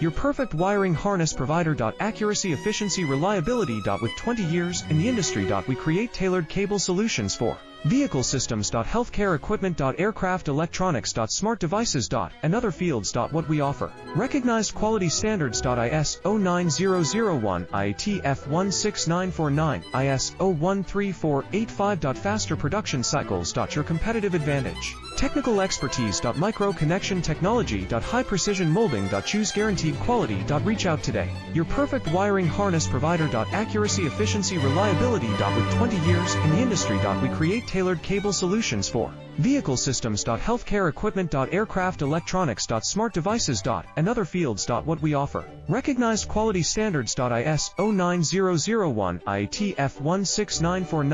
Your perfect wiring harness provider. Accuracy, efficiency, reliability. With 20 years in the industry. We create tailored cable solutions for vehicle systems. Healthcare equipment. Aircraft electronics. Smart devices. And other fields. What we offer. Recognized quality standards. ISO 9001, IATF 16949, ISO 13485. Faster production cycles. Your competitive advantage. Technical expertise. Micro connection technology. High precision molding. Choose guaranteed quality. Reach out today. Your perfect wiring harness provider. Accuracy, efficiency, reliability. With 20 years in the industry. We create tailored cable solutions for vehicle systems. Healthcare equipment. Aircraft electronics. Smart devices. And other fields. What we offer. Recognized quality standards. ISO 9001, IATF 16949.